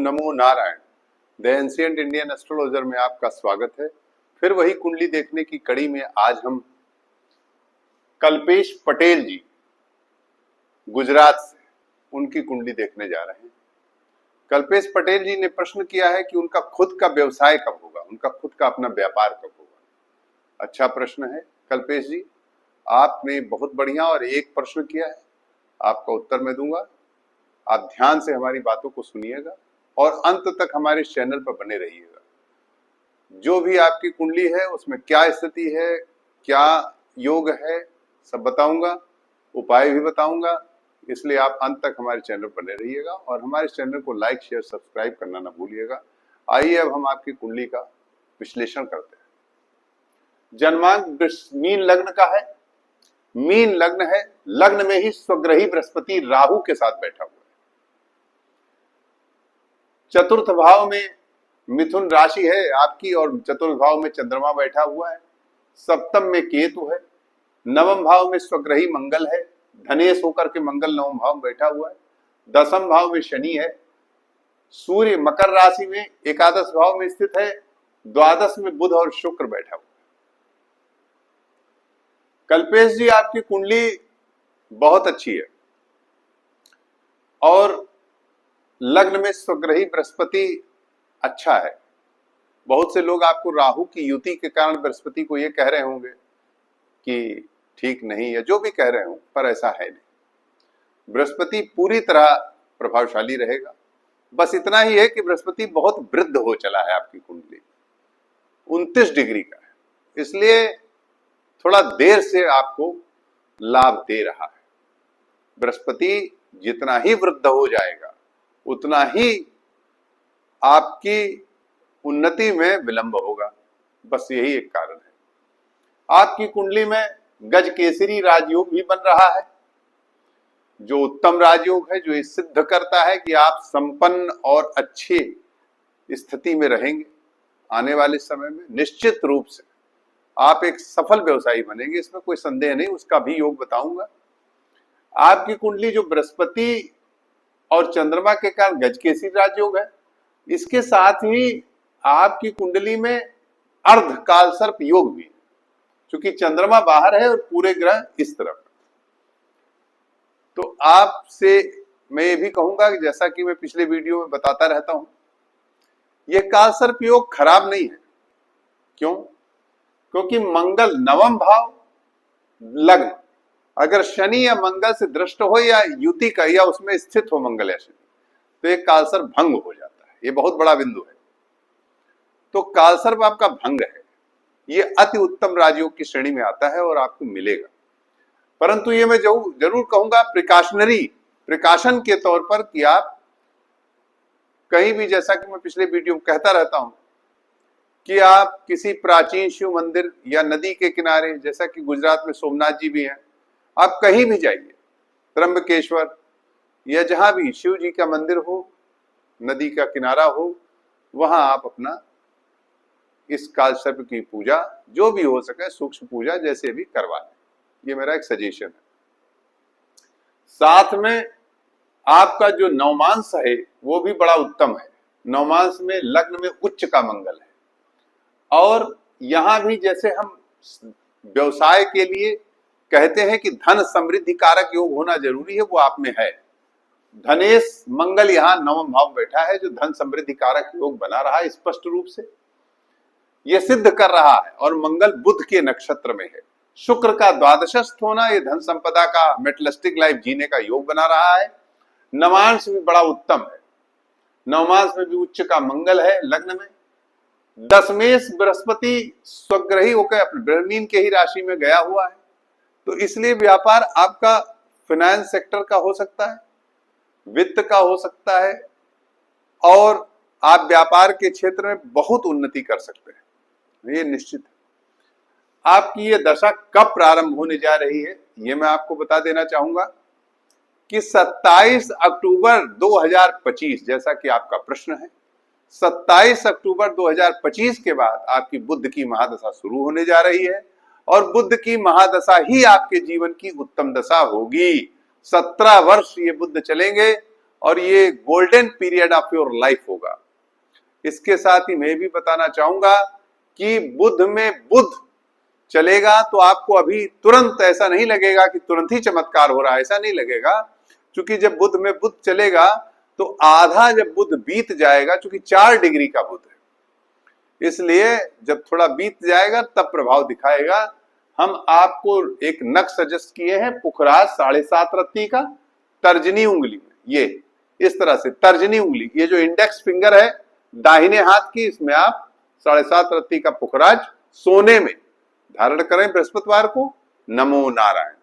NaMo Narayan. The ancient Indian astrologer में आपका स्वागत है। फिर वही कुंडली देखने की कड़ी में आज हम कल्पेश पटेल जी गुजरात से उनकी कुंडली देखने जा रहे हैं। कल्पेश पटेल जी ने प्रश्न किया है कि उनका खुद का व्यवसाय कब होगा, उनका खुद का अपना व्यापार कब होगा। अच्छा प्रश्न है कल्पेश जी, आपने बहुत बढ़िया और एक प्रश्न किया है, आपका उत्तर मैं दूंगा। आप ध्यान से हमारी बातों को सुनिएगा और अंत तक हमारे चैनल पर बने रहिएगा। जो भी आपकी कुंडली है उसमें क्या स्थिति है, क्या योग है, सब बताऊंगा, उपाय भी बताऊंगा। इसलिए आप अंत तक हमारे चैनल पर बने रहिएगा और हमारे चैनल को लाइक शेयर सब्सक्राइब करना ना भूलिएगा। आइए अब हम आपकी कुंडली का विश्लेषण करते हैं। जन्मांक मीन लग्न का है, मीन लग्न है, लग्न में ही स्वग्रही बृहस्पति राहु के साथ बैठा हुआ है। चतुर्थ भाव में मिथुन राशि है आपकी और चतुर्थ भाव में चंद्रमा बैठा हुआ है। सप्तम में केतु है, नवम भाव में स्वग्रही मंगल है, धनेश होकर के मंगल नवम भाव में बैठा हुआ है। दसम भाव में शनि है, सूर्य मकर राशि में एकादश भाव में स्थित है, द्वादश में बुध और शुक्र बैठा हुआ है। कल्पेश जी आपकी कुंडली बहुत अच्छी है और लग्न में स्वग्रही बृहस्पति अच्छा है। बहुत से लोग आपको राहु की युति के कारण बृहस्पति को ये कह रहे होंगे कि ठीक नहीं, या जो भी कह रहे हो, पर ऐसा है नहीं। बृहस्पति पूरी तरह प्रभावशाली रहेगा। बस इतना ही है कि बृहस्पति बहुत वृद्ध हो चला है आपकी कुंडली, 29 डिग्री का है, इसलिए थोड़ा देर से आपको लाभ दे रहा है। बृहस्पति जितना ही वृद्ध हो जाएगा उतना ही आपकी उन्नति में विलंब होगा। बस यही एक कारण है। आपकी कुंडली में गज केसरी राजयोग भी बन रहा है, जो उत्तम राजयोग है, जो ये सिद्ध करता है कि आप संपन्न और अच्छी स्थिति में रहेंगे। आने वाले समय में निश्चित रूप से आप एक सफल व्यवसायी बनेंगे, इसमें कोई संदेह नहीं। उसका भी योग बताऊंगा। आपकी कुंडली जो बृहस्पति और चंद्रमा के कारण गजकेसरी राजयोग है, इसके साथ ही आपकी कुंडली में अर्ध कालसर्प योग भी है, क्योंकि चंद्रमा बाहर है और पूरे ग्रह इस तरफ। तो आपसे मैं ये भी कहूंगा कि जैसा कि मैं पिछले वीडियो में बताता रहता हूं, यह कालसर्प योग खराब नहीं है। क्यों? क्योंकि मंगल नवम भाव लग्न, अगर शनि या मंगल से दृष्ट हो या युति का या उसमें स्थित हो मंगल या शनि, तो एक कालसर्प भंग हो जाता है। ये बहुत बड़ा बिंदु है। तो कालसर्प आपका भंग है, ये अति उत्तम राजयोग की श्रेणी में आता है और आपको मिलेगा। परंतु ये मैं जरूर कहूंगा प्रिकॉशन के तौर पर कि आप कहीं भी, जैसा कि मैं पिछले वीडियो में कहता रहता हूं, कि आप किसी प्राचीन शिव मंदिर या नदी के किनारे, जैसा कि गुजरात में सोमनाथ जी भी हैं, आप कहीं भी जाइए, त्र्यंबकेश्वर या जहां भी शिव जी का मंदिर हो, नदी का किनारा हो, वहां आप अपना इस कालसर्प की पूजा जो भी हो सके, सूक्ष्म पूजा जैसे भी करवा लें। ये मेरा एक सजेशन है। साथ में आपका जो नवमांश है वो भी बड़ा उत्तम है। नवमांश में लग्न में उच्च का मंगल है और यहां भी जैसे हम व्यवसाय के लिए कहते हैं कि धन समृद्धि कारक योग होना जरूरी है, वो आप में है। धनेश मंगल यहां नवम भाव बैठा है, जो धन समृद्धि कारक योग बना रहा है स्पष्ट रूप से, यह सिद्ध कर रहा है। और मंगल बुध के नक्षत्र में है। शुक्र का द्वादशस्थ होना, यह धन संपदा का मेटलिस्टिक लाइफ जीने का योग बना रहा है। नवांश भी बड़ा उत्तम है, नवमांश में भी उच्च का मंगल है लग्न में। दशमेश बृहस्पति स्वग्रही होकर अपने ब्रह्मीन के ही राशि में गया हुआ है, तो इसलिए व्यापार आपका फाइनेंस सेक्टर का हो सकता है, वित्त का हो सकता है और आप व्यापार के क्षेत्र में बहुत उन्नति कर सकते हैं, ये निश्चित है। आपकी ये दशा कब प्रारंभ होने जा रही है ये मैं आपको बता देना चाहूंगा कि 27 अक्टूबर 2025, जैसा कि आपका प्रश्न है, 27 अक्टूबर 2025 के बाद आपकी बुध की महादशा शुरू होने जा रही है और बुध की महादशा ही आपके जीवन की उत्तम दशा होगी। 17 वर्ष ये बुध चलेंगे और ये golden period of your life होगा। इसके साथ ही मैं भी बताना चाहूंगा कि बुध में बुध चलेगा तो आपको अभी तुरंत ऐसा नहीं लगेगा कि तुरंत ही चमत्कार हो रहा है, ऐसा नहीं लगेगा। क्योंकि जब बुध में बुध चलेगा तो आधा जब बुध बीत जाएगा, क्योंकि 4 डिग्री का बुध है, इसलिए जब थोड़ा बीत जाएगा तब प्रभाव दिखाएगा। हम आपको एक नख सजेस्ट किए हैं पुखराज 7.5 रत्ती का तर्जनी उंगली में, ये इस तरह से तर्जनी उंगली, ये जो इंडेक्स फिंगर है दाहिने हाथ की, इसमें आप 7.5 रत्ती का पुखराज सोने में धारण करें बृहस्पतिवार को। नमो नारायण।